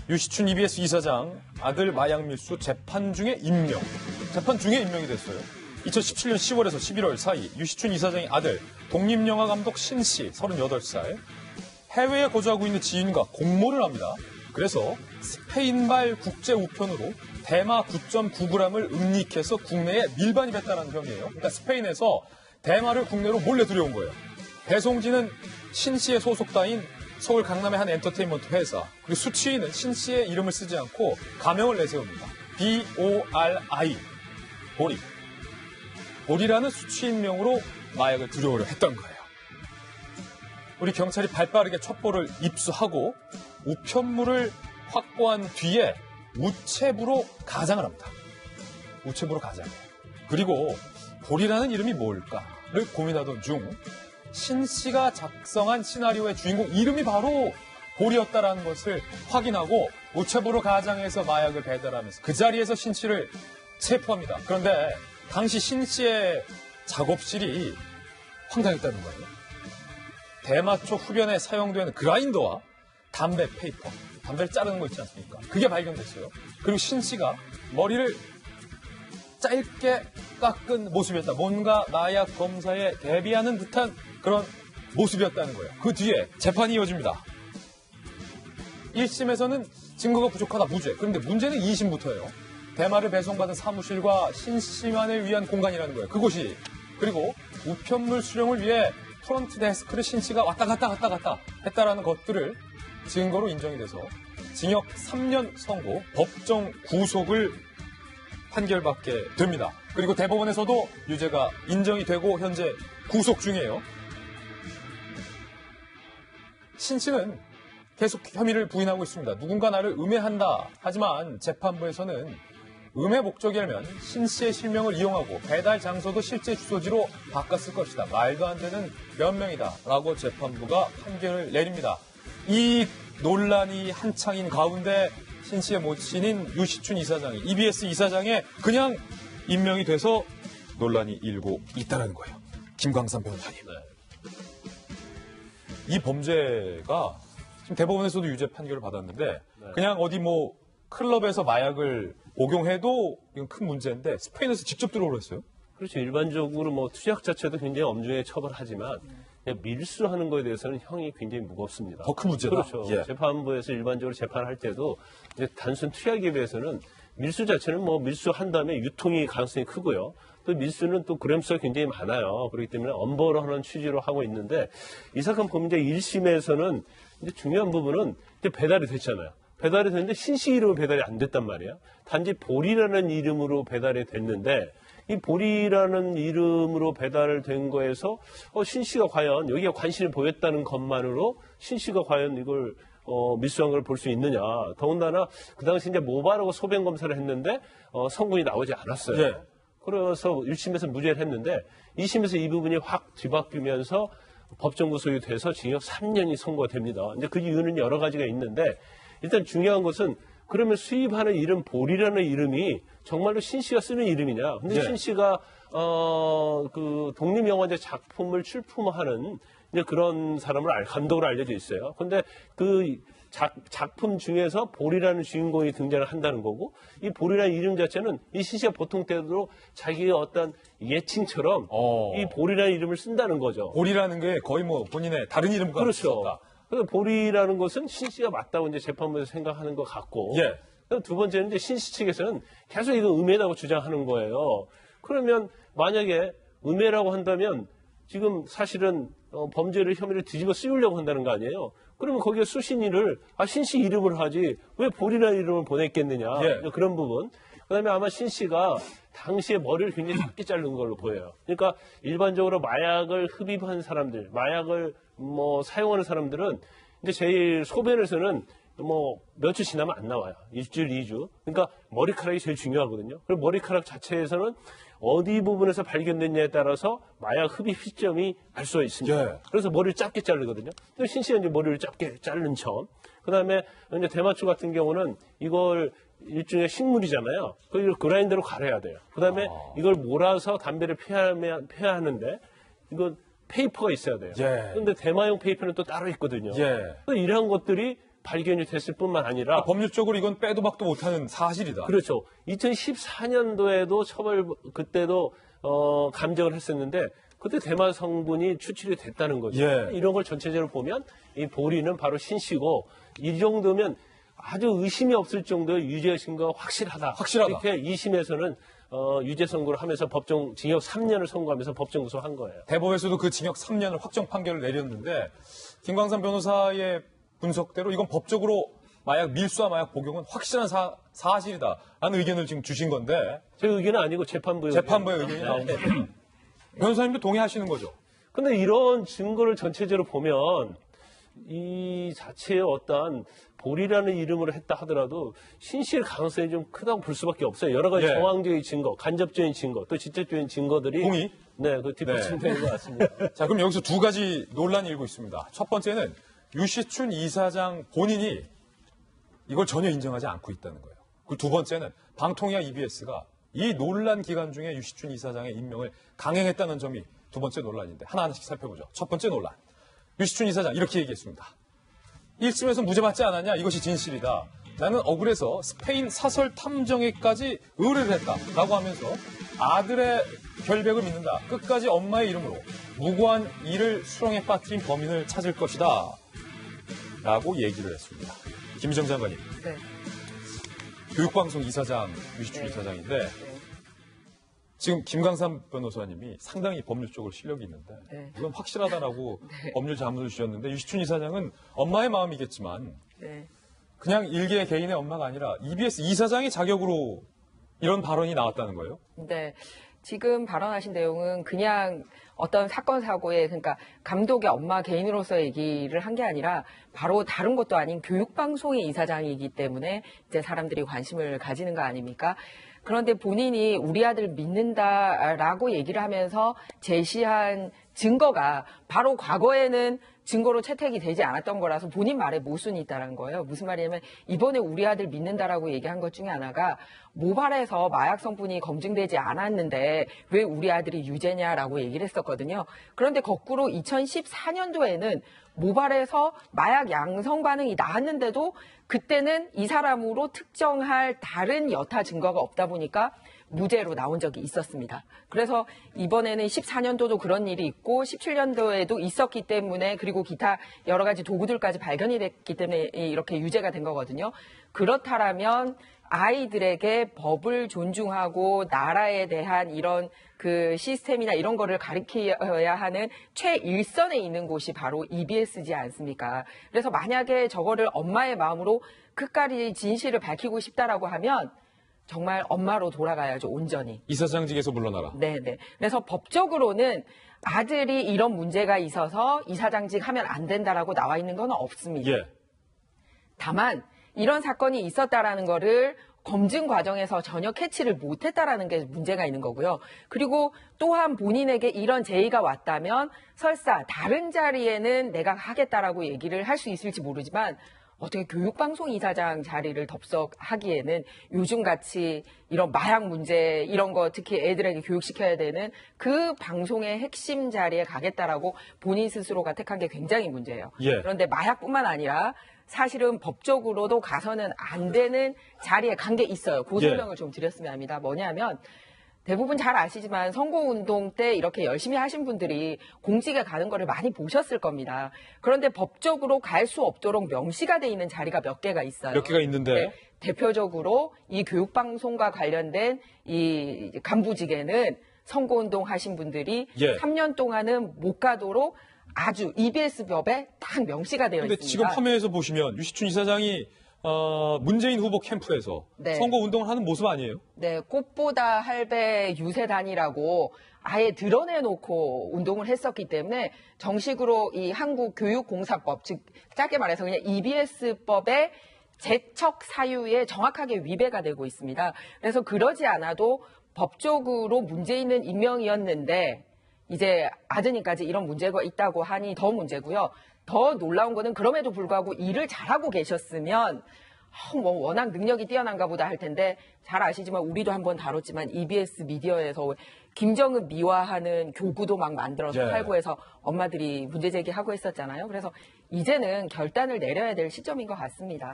유시춘 EBS 이사장 아들 마약 밀수 재판 중에 임명. 재판 중에 임명이 됐어요. 2017년 10월에서 11월 사이 유시춘 이사장의 아들 독립영화 감독 신 씨 38살 해외에 거주하고 있는 지인과 공모를 합니다. 그래서 스페인발 국제 우편으로 대마 9.9g을 음닉해서 국내에 밀반입했다는 혐의예요. 그러니까 스페인에서 대마를 국내로 몰래 들여온 거예요. 배송지는 신 씨의 소속사인 서울 강남의 한 엔터테인먼트 회사, 그리고 수취인은 신 씨의 이름을 쓰지 않고 가명을 내세웁니다. BORI, 보리. 보리라는 수취인명으로 마약을 들여오려 했던 거예요. 우리 경찰이 발빠르게 첩보를 입수하고 우편물을 확보한 뒤에 우체부로 가장을 합니다. 우체부로 가장. 그리고 보리라는 이름이 뭘까를 고민하던 중 신 씨가 작성한 시나리오의 주인공 이름이 바로 보리였다라는 것을 확인하고 우체부로 가장해서 마약을 배달하면서 그 자리에서 신 씨를 체포합니다. 그런데 당시 신 씨의 작업실이 황당했다는 거예요. 대마초 흡연에 사용되는 그라인더와 담배 페이퍼, 담배를 자르는 거 있지 않습니까? 그게 발견됐어요. 그리고 신 씨가 머리를 짧게 깎은 모습이었다. 뭔가 마약 검사에 대비하는 듯한 그런 모습이었다는 거예요. 그 뒤에 재판이 이어집니다. 1심에서는 증거가 부족하다 무죄. 그런데 문제는 2심부터예요. 대마를 배송받은 사무실과 신 씨만을 위한 공간이라는 거예요. 그곳이. 그리고 우편물 수령을 위해 프런트 데스크를 신 씨가 왔다 갔다 했다라는 것들을 증거로 인정이 돼서 징역 3년 선고, 법정 구속을 판결받게 됩니다. 그리고 대법원에서도 유죄가 인정이 되고 현재 구속 중이에요. 신 씨는 계속 혐의를 부인하고 있습니다. 누군가 나를 음해한다. 하지만 재판부에서는 음해 목적이라면 신 씨의 실명을 이용하고 배달 장소도 실제 주소지로 바꿨을 것이다. 말도 안 되는 변명이다. 라고 재판부가 판결을 내립니다. 이 논란이 한창인 가운데 신 씨의 모친인 유시춘 이사장이 EBS 이사장에 그냥 임명이 돼서 논란이 일고 있다는 거예요. 김광삼 변호사님. 이 범죄가 지금 대법원에서도 유죄 판결을 받았는데 그냥 어디 뭐 클럽에서 마약을 복용해도 이건 큰 문제인데 스페인에서 직접 들어오려 했어요? 그렇죠. 일반적으로 뭐 투약 자체도 굉장히 엄중하게 처벌하지만 그냥 밀수하는 거에 대해서는 형이 굉장히 무겁습니다. 더 큰 문제다. 그렇죠. 예. 재판부에서 일반적으로 재판할 때도 이제 단순 투약에 비해서는 밀수 자체는 뭐 밀수한 다음에 유통이 가능성이 크고요. 또 밀수는 또 그램수가 굉장히 많아요. 그렇기 때문에 엄벌을 하는 취지로 하고 있는데 이 사건 범죄 1심에서는 이제 중요한 부분은 이제 배달이 됐잖아요. 배달이 됐는데 신씨 이름으로 배달이 안 됐단 말이에요. 단지 보리라는 이름으로 배달이 됐는데 이 보리라는 이름으로 배달된 거에서 신씨가 과연 여기에 관심을 보였다는 것만으로 신씨가 과연 이걸 밀수한 걸 볼 수 있느냐. 더군다나 그 당시 이제 모발하고 소변 검사를 했는데 성분이 나오지 않았어요. 예. 그래서 1심에서 무죄를 했는데 2심에서 이 부분이 확 뒤바뀌면서 법정 구속이 돼서 징역 3년이 선고가 됩니다. 이제 그 이유는 여러 가지가 있는데 일단 중요한 것은 그러면 수입하는 이름 보리라는 이름이 정말로 신 씨가 쓰는 이름이냐? 근데 네. 신 씨가 그 독립영화제 작품을 출품하는 이제 그런 사람을 감독으로 알려져 있어요. 근데 그 작품 중에서 보리라는 주인공이 등장을 한다는 거고 이 보리라는 이름 자체는 이 신 씨가 보통 때도 자기의 어떤 예칭처럼 이 보리라는 이름을 쓴다는 거죠. 보리라는 게 거의 뭐 본인의 다른 이름과 그렇죠. 같다. 그래서 보리라는 것은 신 씨가 맞다고 이제 재판부에서 생각하는 것 같고. 예. 두 번째는 이제 신 씨 측에서는 계속 이거 음해라고 주장하는 거예요. 그러면 만약에 음해라고 한다면 지금 사실은 범죄를 혐의를 뒤집어 씌우려고 한다는 거 아니에요? 그러면 거기에 수신이를 신 씨 이름을 하지 왜 보리라는 이름을 보냈겠느냐. 예. 그런 부분. 그다음에 아마 신 씨가 당시에 머리를 굉장히 작게 자른 걸로 보여요. 그러니까 일반적으로 마약을 흡입한 사람들, 마약을 뭐 사용하는 사람들은 이제 제일 소변에서는 뭐 며칠 지나면 안 나와요. 일주일, 2주. 그러니까 머리카락이 제일 중요하거든요. 그리고 머리카락 자체에서는 어디 부분에서 발견됐냐에 따라서 마약 흡입 시점이 알 수가 있습니다. 예. 그래서 머리를 짧게 자르거든요. 또 신 씨가 이제 머리를 짧게 자른 점. 그다음에 이제 대마초 같은 경우는 이걸 일종의 식물이잖아요. 그걸 그라인더로 갈아야 돼요. 그다음에 이걸 몰아서 담배를 펴야 하는데 이건 페이퍼가 있어야 돼요. 예. 그런데 대마용 페이퍼는 또 따로 있거든요. 예. 또 이러한 것들이 발견이 됐을 뿐만 아니라 법률적으로 이건 빼도 박도 못하는 사실이다. 그렇죠. 2014년도에도 그때도 감정을 했었는데 그때 대마 성분이 추출이 됐다는 거죠. 예. 이런 걸 전체적으로 보면 이 보리는 바로 신씨고 이 정도면 아주 의심이 없을 정도의 유죄 증거가 확실하다. 이렇게 2심에서는 유죄 선고를 하면서 법정 징역 3년을 선고하면서 법정 구속한 거예요. 대법에서도 그 징역 3년을 확정 판결을 내렸는데 김광삼 변호사의 분석대로 이건 법적으로 마약 밀수와 마약 복용은 확실한 사실이다라는 의견을 지금 주신 건데 제 의견은 아니고 재판부의 의견이 나온 거죠. 변호사님도 동의하시는 거죠? 근데 이런 증거를 전체적으로 보면 이 자체의 어떤 보리라는 이름으로 했다 하더라도 신씨의 가능성이 좀 크다고 볼 수밖에 없어요. 여러 가지 예. 정황적인 증거, 간접적인 증거, 또 직접적인 증거들이 동의? 네, 그 뒷받침되는 것 같습니다. 자, 그럼 여기서 두 가지 논란이 일고 있습니다. 첫 번째는 유시춘 이사장 본인이 이걸 전혀 인정하지 않고 있다는 거예요. 그리고 두 번째는 방통위와 EBS가 이 논란 기간 중에 유시춘 이사장의 임명을 강행했다는 점이 두 번째 논란인데 하나하나씩 살펴보죠. 첫 번째 논란. 유시춘 이사장 이렇게 얘기했습니다. 1심에서 무죄 받지 않았냐? 이것이 진실이다. 나는 억울해서 스페인 사설 탐정회까지 의뢰를 했다라고 하면서 아들의 결백을 믿는다. 끝까지 엄마의 이름으로 무고한 일을 수렁에 빠뜨린 범인을 찾을 것이다. 라고 얘기를 했습니다. 김희정 장관님. 네. 교육방송 이사장, 유시춘 이사장인데 지금 김광삼 변호사님이 상당히 법률적으로 실력이 있는데 이건 확실하다라고 법률 자문을 주셨는데 유시춘 이사장은 엄마의 마음이겠지만 그냥 일개 개인의 엄마가 아니라 EBS 이사장의 자격으로 이런 발언이 나왔다는 거예요? 네. 지금 발언하신 내용은 그냥 어떤 사건 사고에 그러니까 감독의 엄마 개인으로서 얘기를 한 게 아니라 바로 다른 것도 아닌 교육방송의 이사장이기 때문에 이제 사람들이 관심을 가지는 거 아닙니까? 그런데 본인이 우리 아들 믿는다라고 얘기를 하면서 제시한 증거가 바로 과거에는 증거로 채택이 되지 않았던 거라서 본인 말에 모순이 있다는 거예요. 무슨 말이냐면 이번에 우리 아들 믿는다라고 얘기한 것 중에 하나가 모발에서 마약 성분이 검증되지 않았는데 왜 우리 아들이 유죄냐라고 얘기를 했었거든요. 그런데 거꾸로 2014년도에는 모발에서 마약 양성 반응이 나왔는데도 그때는 이 사람으로 특정할 다른 여타 증거가 없다 보니까 무죄로 나온 적이 있었습니다. 그래서 이번에는 14년도도 그런 일이 있고 17년도에도 있었기 때문에 그리고 기타 여러 가지 도구들까지 발견이 됐기 때문에 이렇게 유죄가 된 거거든요. 그렇다면 아이들에게 법을 존중하고 나라에 대한 이런 그 시스템이나 이런 거를 가르쳐야 하는 최일선에 있는 곳이 바로 EBS지 않습니까? 그래서 만약에 저거를 엄마의 마음으로 끝까지 진실을 밝히고 싶다라고 하면 정말 엄마로 돌아가야죠, 온전히. 이사장직에서 물러나라. 네네. 그래서 법적으로는 아들이 이런 문제가 있어서 이사장직 하면 안 된다라고 나와 있는 건 없습니다. 예. 다만 이런 사건이 있었다라는 거를 검증 과정에서 전혀 캐치를 못했다라는 게 문제가 있는 거고요. 그리고 또한 본인에게 이런 제의가 왔다면 설사 다른 자리에는 내가 하겠다라고 얘기를 할 수 있을지 모르지만 어떻게 교육방송 이사장 자리를 덥석하기에는 요즘같이 이런 마약 문제 이런 거 특히 애들에게 교육시켜야 되는 그 방송의 핵심 자리에 가겠다라고 본인 스스로가 택한 게 굉장히 문제예요. 예. 그런데 마약뿐만 아니라 사실은 법적으로도 가서는 안 되는 자리에 간 게 있어요. 그 설명을 좀 드렸으면 합니다. 뭐냐면 대부분 잘 아시지만 선거운동 때 이렇게 열심히 하신 분들이 공직에 가는 거를 많이 보셨을 겁니다. 그런데 법적으로 갈 수 없도록 명시가 돼 있는 자리가 몇 개가 있어요. 몇 개가 있는데 네, 대표적으로 이 교육방송과 관련된 이 간부직에는 선거운동 하신 분들이 3년 동안은 못 가도록 아주 EBS 법에 딱 명시가 되어 근데 있습니다. 지금 화면에서 보시면 유시춘 이사장이 문재인 후보 캠프에서 선거 운동을 하는 모습 아니에요? 네, 꽃보다 할배 유세단이라고 아예 드러내놓고 운동을 했었기 때문에 정식으로 이 한국교육공사법, 즉 짧게 말해서 그냥 EBS법의 제척 사유에 정확하게 위배가 되고 있습니다. 그래서 그러지 않아도 법적으로 문제 있는 임명이었는데 이제 아드님까지 이런 문제가 있다고 하니 더 문제고요. 더 놀라운 거는 그럼에도 불구하고 일을 잘하고 계셨으면 뭐 워낙 능력이 뛰어난가 보다 할 텐데 잘 아시지만 우리도 한번 다뤘지만 EBS 미디어에서 김정은 미화하는 교구도 막 만들어서 예. 팔고 해서 엄마들이 문제 제기하고 했었잖아요. 그래서 이제는 결단을 내려야 될 시점인 것 같습니다.